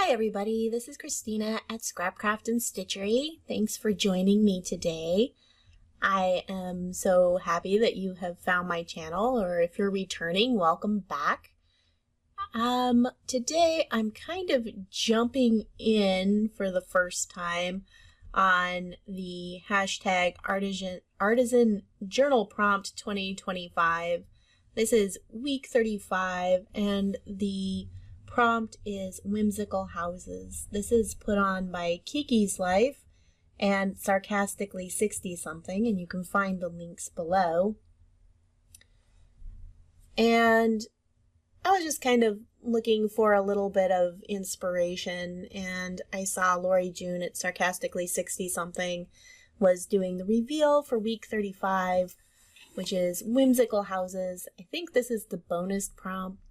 Hi everybody, this is Christina at Scrapcraft and Stitchery. Thanks for joining me today. I am so happy that you have found my channel, or if you're returning, welcome back. Today I'm kind of jumping in for the first time on the hashtag artisan journal prompt 2025. This is week 35 and the prompt is Whimsical Houses. This is put on by Kiki's Life and Sarcastically 60 something, and you can find the links below. And I was just kind of looking for a little bit of inspiration, and I saw Lori June at Sarcastically 60 something was doing the reveal for week 35, which is Whimsical Houses. I think this is the bonus prompt.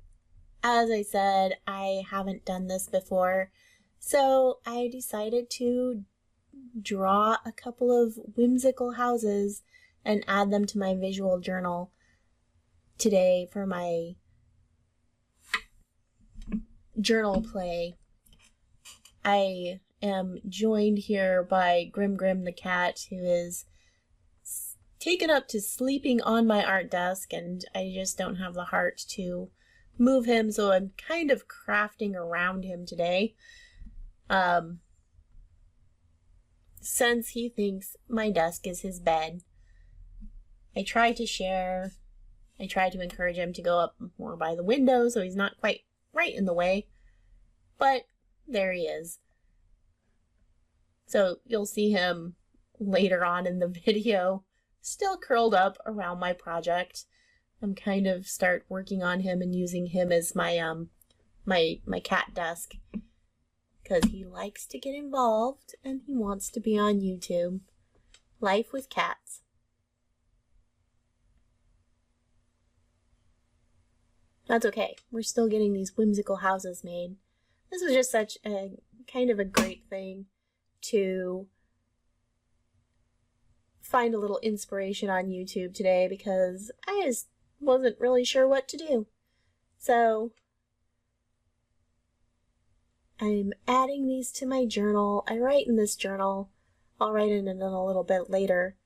As I said, I haven't done this before, so I decided to draw a couple of whimsical houses and add them to my visual journal today for my journal play. I am joined here by Grimm Grimm the Cat, who is taken up to sleeping on my art desk, and I just don't have the heart to move him, so I'm kind of crafting around him today. Since he thinks my desk is his bed, I try to share. I try to encourage him to go up more by the window so he's not quite right in the way, but there he is. So you'll see him later on in the video, still curled up around my project. I'm kind of start working on him and using him as my my cat desk, because he likes to get involved and he wants to be on YouTube. Life with cats. That's okay. We're still getting these whimsical houses made. This was just such a kind of a great thing to find a little inspiration on YouTube today, because I just wasn't really sure what to do. So I'm adding these to my journal. I write in this journal. I'll write in it a little bit later,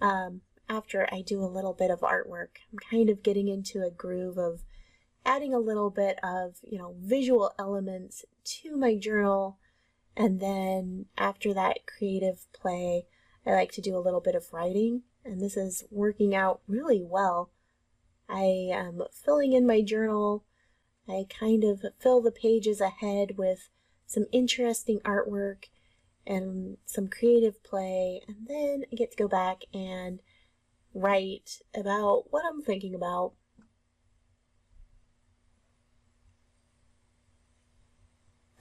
after I do a little bit of artwork. I'm kind of getting into a groove of adding a little bit of, visual elements to my journal, and then after that creative play, I like to do a little bit of writing, and this is working out really well. I am filling in my journal. I kind of fill the pages ahead with some interesting artwork and some creative play, and then I get to go back and write about what I'm thinking about.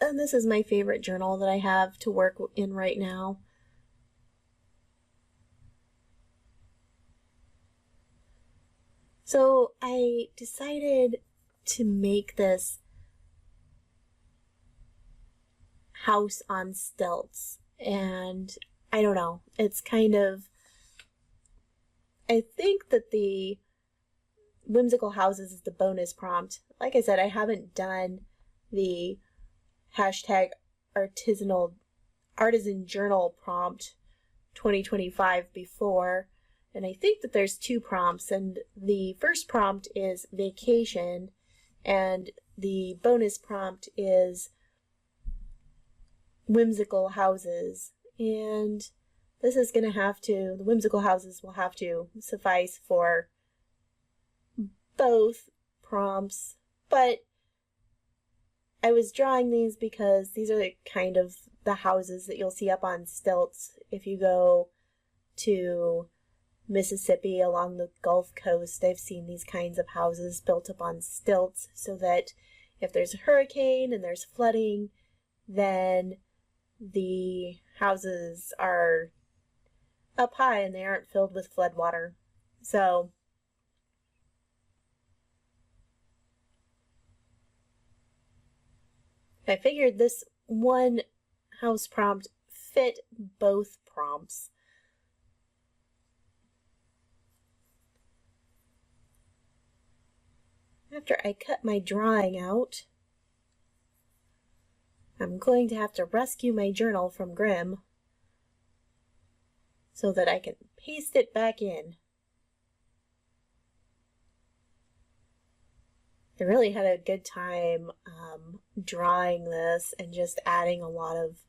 And this is my favorite journal that I have to work in right now. So I decided to make this house on stilts, and I don't know, it's kind of, I think that the Whimsical Houses is the bonus prompt. Like I said, I haven't done the hashtag artisan journal prompt 2025 before, and I think that there's two prompts, and the first prompt is vacation, and the bonus prompt is whimsical houses. And this is going to have to, the whimsical houses will have to suffice for both prompts, but I was drawing these because these are kind of the houses that you'll see up on stilts if you go to Mississippi along the Gulf Coast. I've seen these kinds of houses built up on stilts so that if there's a hurricane and there's flooding, then the houses are up high and they aren't filled with flood water. So I figured this one house prompt fit both prompts. After I cut my drawing out, I'm going to have to rescue my journal from Grimm so that I can paste it back in. I really had a good time drawing this and just adding a lot of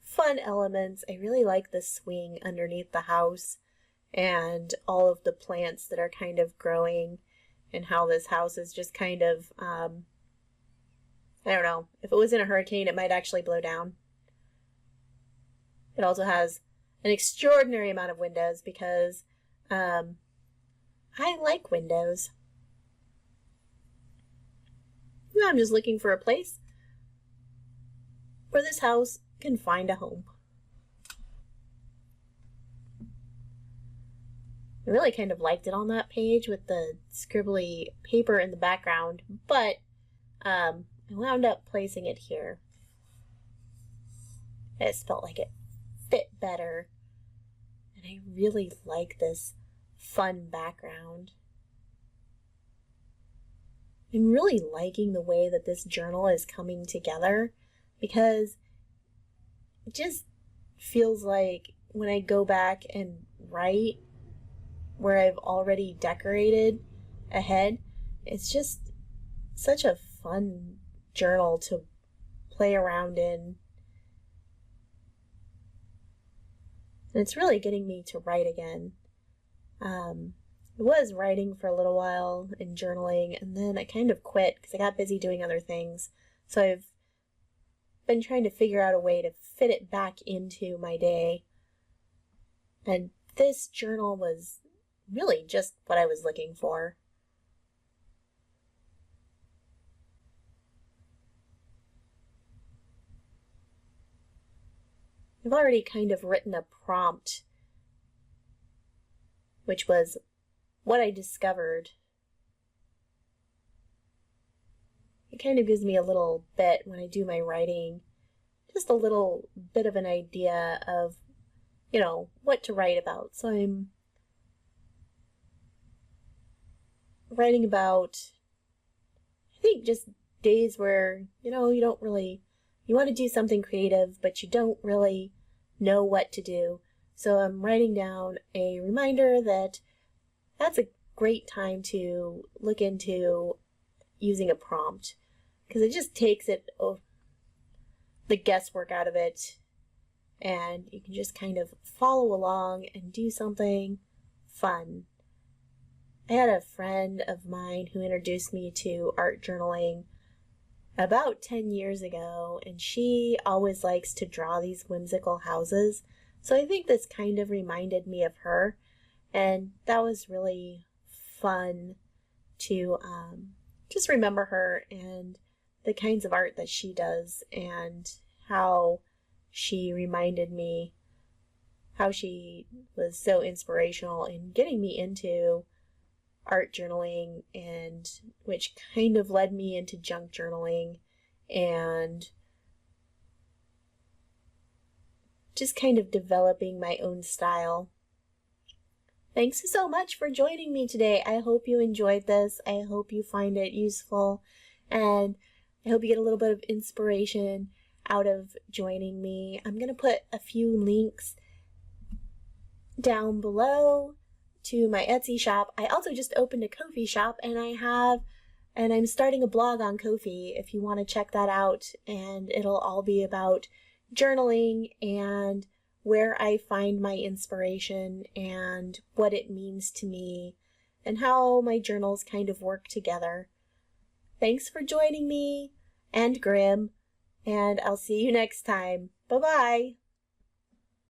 fun elements. I really like the swing underneath the house and all of the plants that are kind of growing, and how this house is just kind of, I don't know, if it was in a hurricane, it might actually blow down. It also has an extraordinary amount of windows because I like windows. Now I'm just looking for a place where this house can find a home. I really kind of liked it on that page with the scribbly paper in the background, but I wound up placing it here. I just felt like it fit better, and I really like this fun background. I'm really liking the way that this journal is coming together, because it just feels like when I go back and write where I've already decorated ahead, it's just such a fun journal to play around in. And it's really getting me to write again. I was writing for a little while and journaling, and then I kind of quit because I got busy doing other things. So I've been trying to figure out a way to fit it back into my day. And this journal was really just what I was looking for. I've already kind of written a prompt, which was what I discovered. It kind of gives me a little bit when I do my writing, just a little bit of an idea of, you know, what to write about. So I'm writing about, I think, just days where, you know, you want to do something creative, but you don't really know what to do. So I'm writing down a reminder that that's a great time to look into using a prompt, because it just takes the guesswork out of it, and you can just kind of follow along and do something fun. I had a friend of mine who introduced me to art journaling about 10 years ago, and she always likes to draw these whimsical houses. So I think this kind of reminded me of her, and that was really fun to just remember her and the kinds of art that she does, and how she reminded me how she was so inspirational in getting me into art journaling, and which kind of led me into junk journaling and just kind of developing my own style. Thanks so much for joining me today. I hope you enjoyed this. I hope you find it useful, and I hope you get a little bit of inspiration out of joining me. I'm going to put a few links down below to my Etsy shop. I also just opened a Ko-fi shop, and I'm starting a blog on Ko-fi if you want to check that out, and it'll all be about journaling and where I find my inspiration and what it means to me and how my journals kind of work together. Thanks for joining me and Grimm, and I'll see you next time. Bye-bye.